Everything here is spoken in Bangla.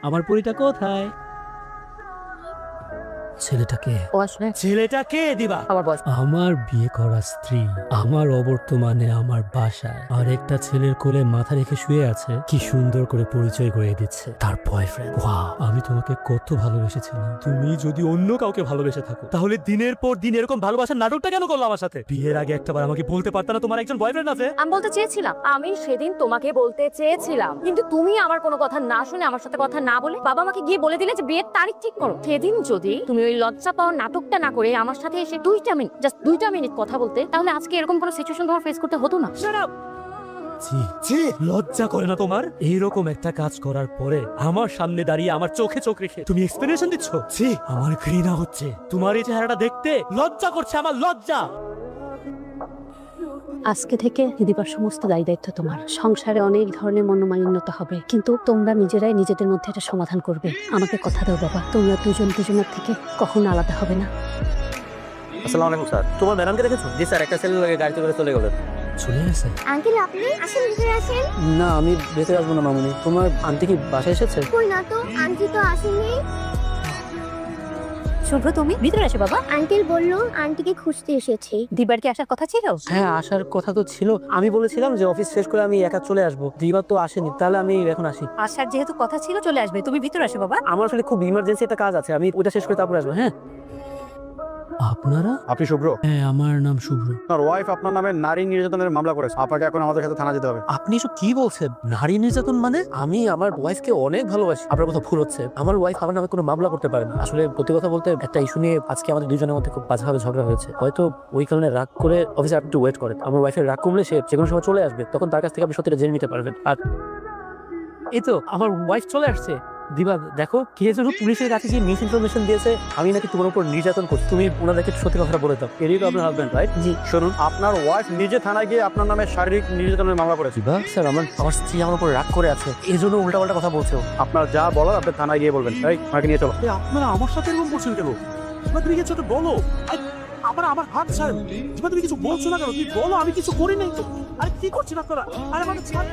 আমার পরিটা কোথায়? ছেলেটাকে ও আসলে ছেলেটাকে দিবা আমার বয়স। আমার বিয়ে করা স্ত্রী আমার অবর্তমানে আমার বাসায় আর একটা ছেলের কোলে মাথা রেখে শুয়ে আছে, কি সুন্দর করে পরিচয় করিয়ে দিচ্ছে তার বয়ফ্রেন্ড। ওয়াও, আমি তোমাকে কত ভালোবেসেছিলাম। তুমি যদি অন্য কাউকে ভালোবেসে থাকো তাহলে দিনের পর দিন এরকম ভালোবাসার নাটকটা কেন করলো আমার সাথে? বিয়ের আগে একটাবার আমাকে বলতে পারতা না তোমার একজন বয়ফ্রেন্ড আছে? আমি বলতে চেয়েছিলাম, আমি সেদিন তোমাকে বলতে চেয়েছিলাম, কিন্তু তুমি আমার কোনো কথা না শুনে, আমার সাথে কথা না বলে বাবা আমাকে গিয়ে বলে দিলে যে বিয়ের তারিখ ঠিক করো। সেদিন যদি তুমি ওই লজ্জা পাওয়ার নাটকটা না করে আমার সাথে এসে 2টা মিনিট, জাস্ট 2টা মিনিট কথা বলতে, তাহলে আজকে এরকম কোনো সিচুয়েশন তোমার ফেস করতে হতো না। লজ্জা করে না তোমার? এইরকম একটা কাজ করার পরে আমার সামনে দাঁড়িয়ে আমার চোখে চোখ রেখে তুমি এক্সপ্লেনেশন দিচ্ছ? ছি, আমার ঘৃণা হচ্ছে। তোমার এই চেহারাটা দেখতে লজ্জা করছে আমার, লজ্জা। আজকে থেকে দিদিবার সমস্ত দায়ী দায়িত্ব তোমার। সংসারে অনেক ধরনের মনোমালিন্যতা হবে, কিন্তু তোমরা নিজেরাই নিজেদের মধ্যে এটা সমাধান করবে। আমাকে কথা দাও বাবা, তোমরা দুজন দুজনের থেকে কখনো আলাদা হবে না। আসসালামু আলাইকুম স্যার। তোমার ম্যাডামকে দেখেছো? জি স্যার, একটা ছেলে লাগে গাড়িতে করে চলে গেলেন। চলে গেছে? আঙ্কেল আপনি আসেন, ভিতরে আসেন। না, আমি ভেতরে আসবো না মামুনি। তোমার আন্টি কি বাসায় এসেছে? কই না তো, আন্টি তো আসেনি। শুভ্র, তুমি ভিতরে আসো বাবা। আঙ্কেল বললো আন্টিকে খুঁজতে এসেছি। দিবার কি আসার কথা ছিল? হ্যাঁ, আসার কথা তো ছিল। আমি বলেছিলাম যে অফিস শেষ করে আমি একা চলে আসবো। দিবা তো আসেনি, তাহলে আমি এখন আসি। আসার যেহেতু কথা ছিল, চলে আসবে। তুমি ভিতরে আসো বাবা। আমার আসলে খুব ইমার্জেন্সি একটা কাজ আছে, আমি ওটা শেষ করে তারপর আসবো। হ্যাঁ। আপনারা? আপনি শুভ্র? হ্যাঁ, আমার নাম শুভ্র। আপনার ওয়াইফ আপনার নামে নারী নির্যাতনের মামলা করেছে। আপনাকে এখন আমাদের সাথে থানা যেতে হবে। আপনি এসব কি বলছেন? নারী নির্যাতন মানে? আমি আমার ওয়াইফকে অনেক ভালোবাসি। আপনার কথা ভুল হচ্ছে। আমার ওয়াইফ আমার নামে কোনো মামলা করতে পারে না। আসলে সত্যি কথা বলতে, একটা ইস্যু নিয়ে আজকে আমাদের দুজনের মধ্যে খুব বাজেভাবে ঝগড়া হয়েছে। হয়তো ওই কারণে রাগ করে অফিসে আপনি একটু ওয়েট করেন। আমার ওয়াইফের রাগ কমলে সে যে কোনো সময় চলে আসবে, তখন তার কাছ থেকে আপনি সত্যিটা জেনে নিতে পারবেন। আর এই তো আমার ওয়াইফ চলে আসছে। দিবা দেখো, কে যেন পুলিশের কাছে গিয়ে মিস ইনফরমেশন দিয়েছে আমি নাকি তোমার উপর নির্যাতন করছি। তুমি ওনাদেরকে সত্যি কথাটা বলে দাও। এরই তো আপনার হাজবেন্ড, রাইট? জি। শুনুন, আপনার ওয়াইফ নিজে থানায় গিয়ে আপনার নামে শারীরিক নির্যাতনের মামলা করেছে। দিবা স্যার, আমার স্ত্রী আমার উপর রাগ করে আছে, এই জন্য উল্টাপাল্টা কথা বলছে ও। আপনার যা বলার আপনি থানায় গিয়ে বলবেন। এই আমাকে নিয়ে চলো। আপনারা আমার সাথে এরকম করছেন কেন? তুমি কিছু একটা বলো। আমার হাত ছাড়েন। তুমি কিছু বলছো না কেন? তুমি বলো, আমি কিছু করি নাই তো। আরে কি করছেন আপনারা? আরে আমাকে ছাড়।